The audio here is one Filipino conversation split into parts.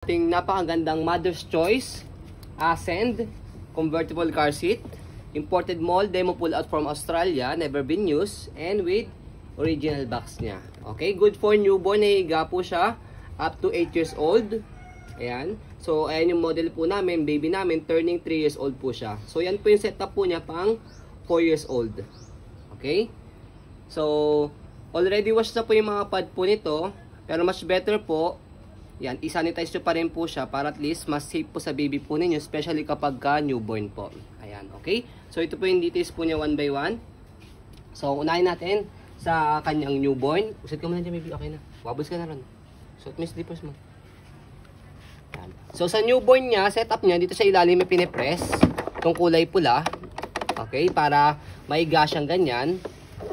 Ating napakagandang Mother's Choice Ascend convertible car seat, imported mold, demo pull out from Australia, never been used, and with original box niya. Okay, good for newborn, nahiga po siya up to 8 years old. Ayan, so ayan yung model po namin, baby namin, turning 3 years old po siya. So yan po yung setup po niya pang 4 years old. Okay, so already washed na po yung mga pad po nito, pero much better po, yan, i-sanitize nyo pa rin po siya para at least mas safe po sa baby po ninyo, especially kapag ka newborn po. Ayan, okay? So ito po yung details po niya one by one. So unahin natin sa kanyang newborn. Usit ka muna dyan, baby. Okay na. Wabos ka na ron. Suot mo yung slippers mo. Ayan. So sa newborn niya, setup niya, dito sa ilalim may pinipress. Itong kulay pula. Okay? Para maiga siyang ganyan.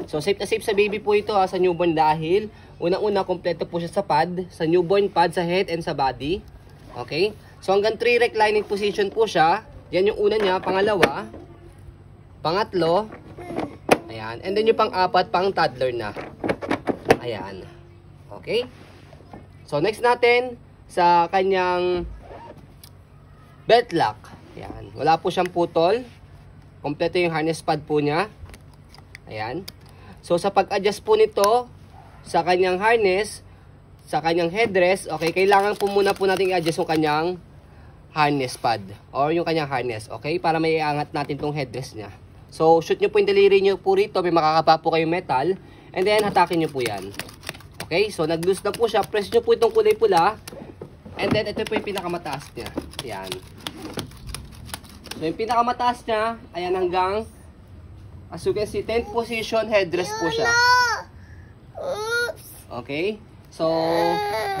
So safe na safe sa baby po ito sa newborn dahil unang-una kompleto po siya sa pad, sa newborn pad, sa head and sa body. Okay? So hanggang 3 reclining position po siya. Yan yung una niya, pangalawa, pangatlo, ayan, and then yung pang-apat, pang toddler na. Ayan. Okay? So next natin sa kanyang belt lock. Ayan. Wala po siyang putol. Kompleto yung harness pad po niya. Ayan. So sa pag-adjust po nito sa kanyang harness, sa kanyang headrest, okay, kailangan po muna po natin i-adjust yung kanyang harness pad or yung kanyang harness, okay, para may iangat natin tong headrest niya. So shoot nyo po yung daliri nyo po rito, may makakapa po kayong metal, and then hatakin nyo po yan. Okay, so nag-loose na po siya, press nyo po itong kulay pula, and then ito po yung pinakamataas niya. Yan. So yung pinakamataas niya, ayan, hanggang, as you can see, 10th position headrest po siya. Okay? So,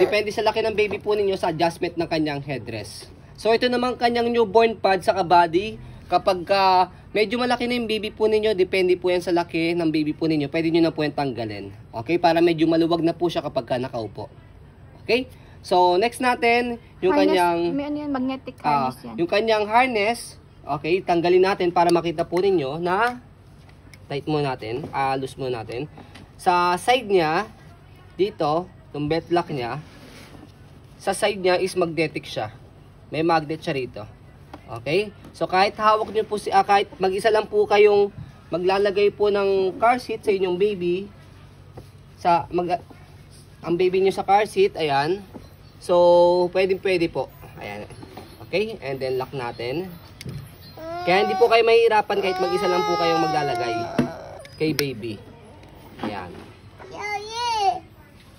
depende sa laki ng baby po ninyo sa adjustment ng kanyang headrest. So, ito naman kanyang newborn pad sa body. Kapag medyo malaki na yung baby po ninyo, depende po yan sa laki ng baby po ninyo, pwede nyo na po yan tanggalin. Okay? Para medyo maluwag na po siya kapag nakaupo. Okay? So, next natin, yung harness, kanyang may ano yan, magnetic harness yan. Yung kanyang harness, okay, tanggalin natin para makita po ninyo na tight mo natin, loose mo natin. Sa side niya, dito, yung belt lock niya, sa side niya is magnetic siya. May magnet siya rito. Okay? So kahit hawak niyo po kahit mag-isa lang po kayong maglalagay po ng car seat sa inyong baby, ang baby niyo sa car seat, ayan. So pwede po. Ayan. Okay? And then lock natin. Kaya hindi po kayo mahihirapan kahit mag-isa lang po kayong maglalagay kay baby. Ayan.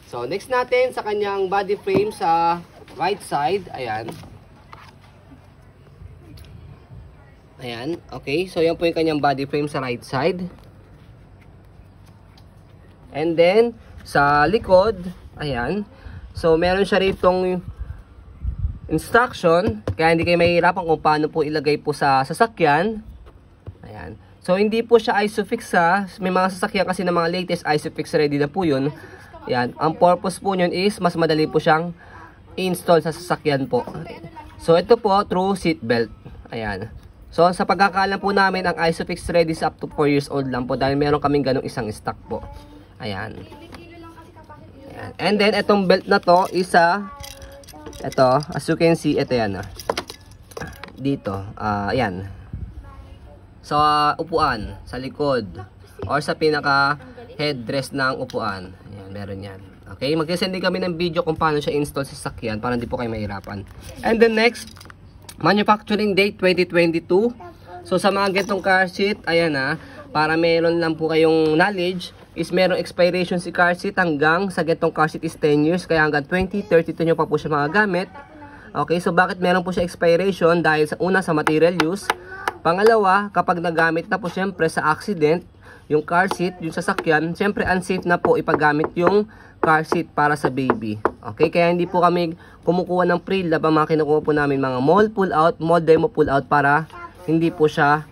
So, next natin sa kanyang body frame sa right side. Ayan. Ayan. Okay. So, yan po yung kanyang body frame sa right side. And then, sa likod, ayan. So, meron siya ritong instruction. Kaya hindi kayo mahihirapan kung paano po ilagay po sa sasakyan. Ayan. So, hindi po siya isofix ha. May mga sasakyan kasi na mga latest isofix ready na po yun. Ayan. Ang purpose po yun is mas madali po siyang i-install sa sasakyan po. So, ito po through seat belt. Ayan. So, sa pagkakaalam po namin, ang isofix ready is up to 4 years old lang po dahil meron kaming ganong isang stock po. Ayan. Ayan. And then, itong belt na to isa, ito, as you can see, ito yan. Dito. Ayan. Sa upuan, sa likod, or sa pinaka headrest ng upuan. Ayan, meron yan. Okay, mag-send din kami ng video kung paano siya install sa sasakyan para hindi po kayo mahirapan. And the next, manufacturing date 2022. So sa mga gantong car seat, ayan para meron lang po kayong knowledge, is merong expiration si car seat hanggang sa gantong car seat is 10 years. Kaya hanggang 2032 nyo pa po siya magagamit. Okay, so bakit meron po siya expiration? Dahil sa una, sa material use. Pangalawa, kapag nagamit na po syempre sa accident, yung car seat, yung sasakyan, syempre unsafe na po ipagamit yung car seat para sa baby. Okay, kaya hindi po kami kumukuha ng pre-lab. Ang mga kinukuha po namin mga mold pull out, mold demo pull out para hindi po siya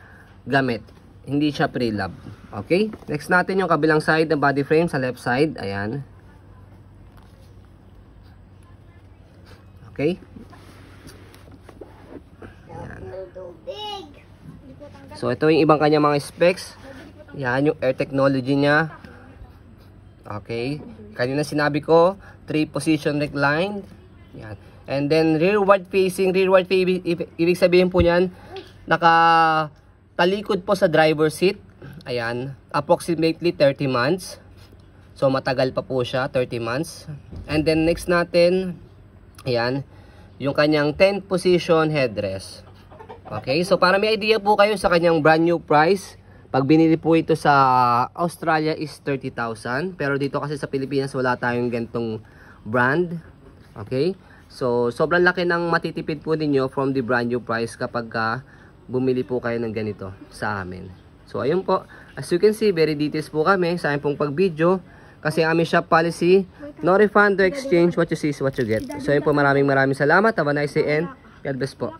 gamit. Hindi siya pre-lab. Okay, next natin yung kabilang side ng body frame sa left side. Ayan. Okay. Ayan. So ito yung ibang kanya mga specs. Yan yung air technology niya. Okay. Kanina sinabi ko, 3 position recline. Yan. And then rearward facing, ibig sabihin po niyan, nakatalikod po sa driver seat. Ayan, approximately 30 months. So matagal pa po siya, 30 months. And then next natin, ayan, yung kanyang 10th position headrest. Okay, so para may idea po kayo sa kanyang brand new price, pag binili po ito sa Australia is 30,000. Pero dito kasi sa Pilipinas wala tayong gantong brand. Okay, so sobrang laki ng matitipid po ninyo from the brand new price kapag bumili po kayo ng ganito sa amin. So ayun po, as you can see, very details po kami sa aming pong pag-video. Kasi aming shop policy, no refund, no exchange, what you see is what you get. So ayun po, maraming salamat. Have a nice day and God bless po.